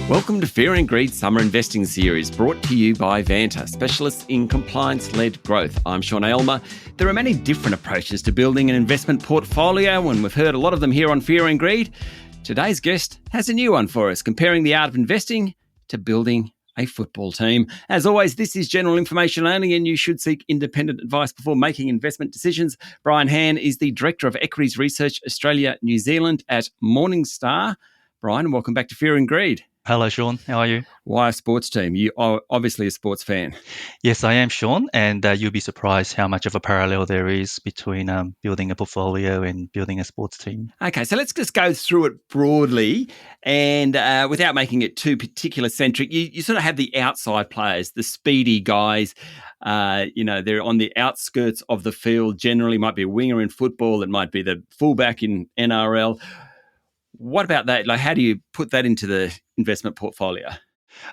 Welcome to Fear and Greed Summer Investing Series, brought to you by Vanta, specialists in compliance-led growth. I'm Sean Aylmer. There are many different approaches to building an investment portfolio, and we've heard a lot of them here on Fear and Greed. Today's guest has a new one for us, comparing the art of investing to building a football team. As always, this is general information only, and you should seek independent advice before making investment decisions. Brian Han is the Director of Equities Research Australia, New Zealand at Morningstar. Brian, welcome back to Fear and Greed. Hello, Sean. How are you? Why a sports team? You are obviously a sports fan. Yes, I am, Sean, and you'll be surprised how much of a parallel there is between building a portfolio and building a sports team. Okay, so let's just go through it broadly and without making it too particular centric. You sort of have the outside players, the speedy guys. They're on the outskirts of the field. Generally, might be a winger in football. It might be the fullback in NRL. What about that? Like, how do you put that into the investment portfolio?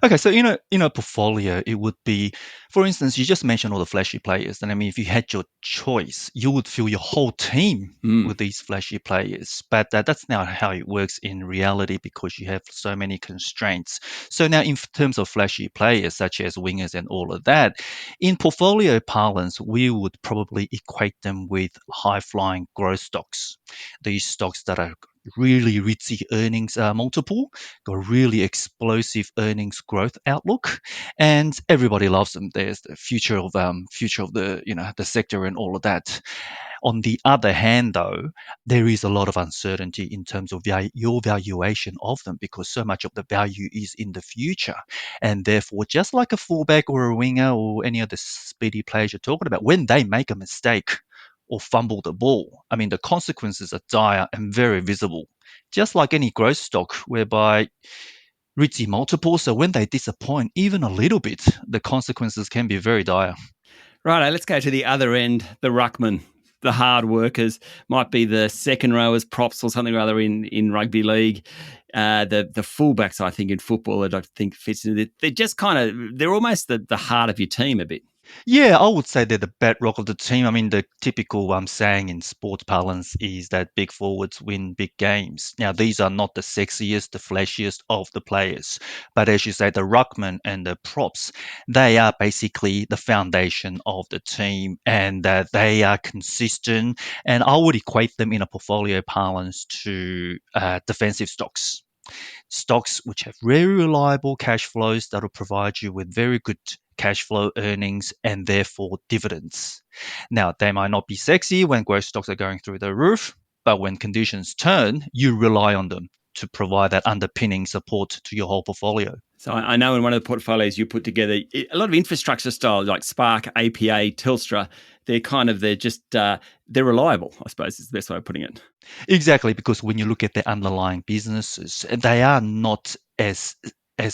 Okay, so in a portfolio, it would be, for instance, you just mentioned all the flashy players. And I mean, if you had your choice, you would fill your whole team with these flashy players. But that's not how it works in reality because you have so many constraints. So now, in terms of flashy players, such as wingers and all of that, in portfolio parlance, we would probably equate them with high-flying growth stocks. These stocks that are really ritzy earnings multiple, got really explosive earnings growth outlook, and everybody loves them. There's the future of the sector and all of that. On the other hand, though, there is a lot of uncertainty in terms of your valuation of them because so much of the value is in the future, and therefore, just like a fullback or a winger or any of the speedy players you're talking about, when they make a mistake or fumble the ball, I mean, the consequences are dire and very visible. Just like any growth stock, whereby ritzy multiples, so when they disappoint even a little bit, the consequences can be very dire. Righto, let's go to the other end, the ruckman, the hard workers, might be the second rowers, props or something or other in rugby league. The fullbacks, I think, in football, that I think fits in it. They're just they're almost the heart of your team a bit. Yeah, I would say they're the bedrock of the team. I mean, the typical saying in sports parlance is that big forwards win big games. Now, these are not the sexiest, the flashiest of the players, but as you say, the ruckman and the props, they are basically the foundation of the team, and they are consistent. And I would equate them in a portfolio parlance to defensive stocks which have very reliable cash flows that will provide you with very good cash flow earnings and therefore dividends. Now, they might not be sexy when growth stocks are going through the roof, but when conditions turn, you rely on them to provide that underpinning support to your whole portfolio. So I know in one of the portfolios you put together, a lot of infrastructure style like Spark, APA, Telstra, they're reliable, I suppose is the best way of putting it. Exactly, because when you look at the underlying businesses, they are not as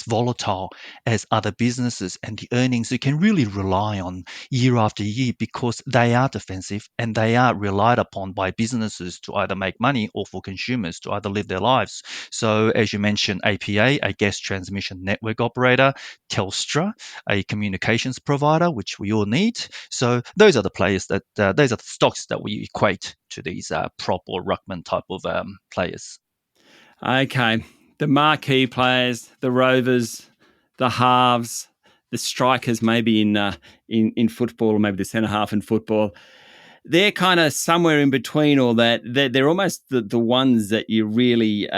volatile as other businesses, and the earnings you can really rely on year after year because they are defensive and they are relied upon by businesses to either make money or for consumers to either live their lives. So as you mentioned, APA, a gas transmission network operator, Telstra, a communications provider, which we all need. So those are the players those are the stocks that we equate to these prop or ruckman type of players. Okay. The marquee players, the rovers, the halves, the strikers, maybe in football, or maybe the centre half in football. They're kind of somewhere in between all that. They're almost the ones that you really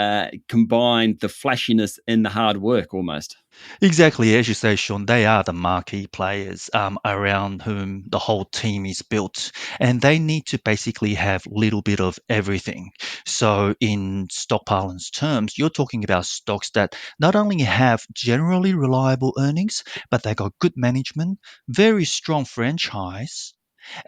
combine the flashiness and the hard work almost. Exactly, as you say, Sean, they are the marquee players around whom the whole team is built, and they need to basically have a little bit of everything. So, in stock parlance terms, you're talking about stocks that not only have generally reliable earnings, but they got good management, very strong franchise,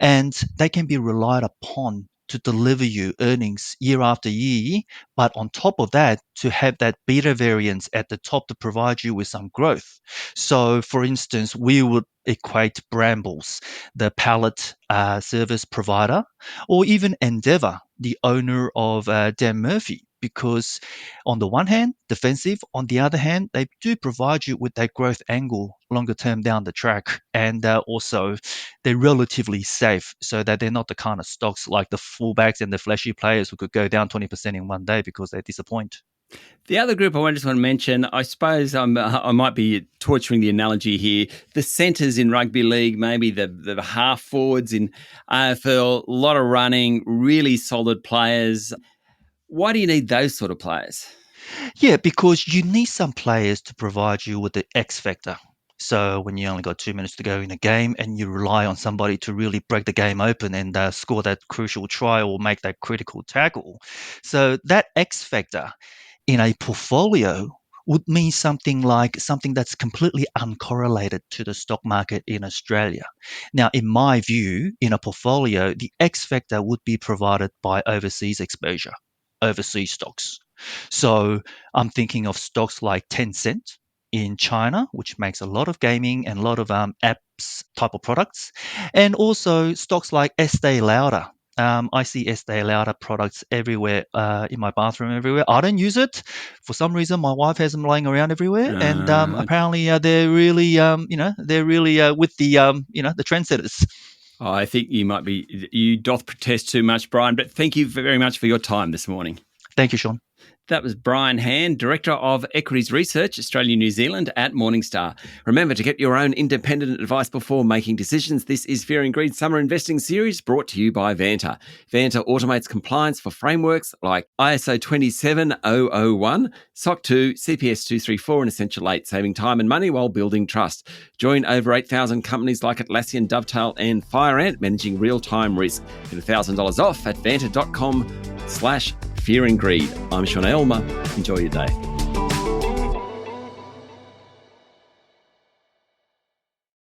and they can be relied upon to deliver you earnings year after year, but on top of that, to have that beta variance at the top to provide you with some growth. So, for instance, we would equate Brambles, the pallet service provider, or even Endeavour, the owner of Dan Murphy, because on the one hand, defensive, on the other hand, they do provide you with that growth angle longer term down the track. And also, they're relatively safe so that they're not the kind of stocks like the fullbacks and the flashy players who could go down 20% in one day because they disappoint. The other group I just want to mention, I suppose I might be torturing the analogy here, the centres in rugby league, maybe the half forwards in AFL, a lot of running, really solid players. Why do you need those sort of players? Yeah, because you need some players to provide you with the X factor. So when you only got 2 minutes to go in a game and you rely on somebody to really break the game open and score that crucial try or make that critical tackle. So that X factor in a portfolio would mean something that's completely uncorrelated to the stock market in Australia. Now, in my view, in a portfolio, the X factor would be provided by overseas exposure, overseas stocks. So I'm thinking of stocks like Tencent in China, which makes a lot of gaming and a lot of apps type of products, and also stocks like Estee Lauder. I see Estee Lauder products everywhere in my bathroom, everywhere. I don't use it for some reason. My wife has them lying around everywhere, and apparently they're really, they're really with the, the trendsetters. I think you doth protest too much, Brian, but thank you very much for your time this morning. Thank you, Sean. That was Brian Hand, Director of Equities Research, Australia New Zealand at Morningstar. Remember to get your own independent advice before making decisions. This is Fear and Greed Summer Investing Series brought to you by Vanta. Vanta automates compliance for frameworks like ISO 27001, SOC 2, CPS 234 and Essential 8, saving time and money while building trust. Join over 8,000 companies like Atlassian, Dovetail and FireAnt managing real-time risk. Get $1,000 off at vanta.com/Fear and Greed. I'm Sean Aylmer. Enjoy your day.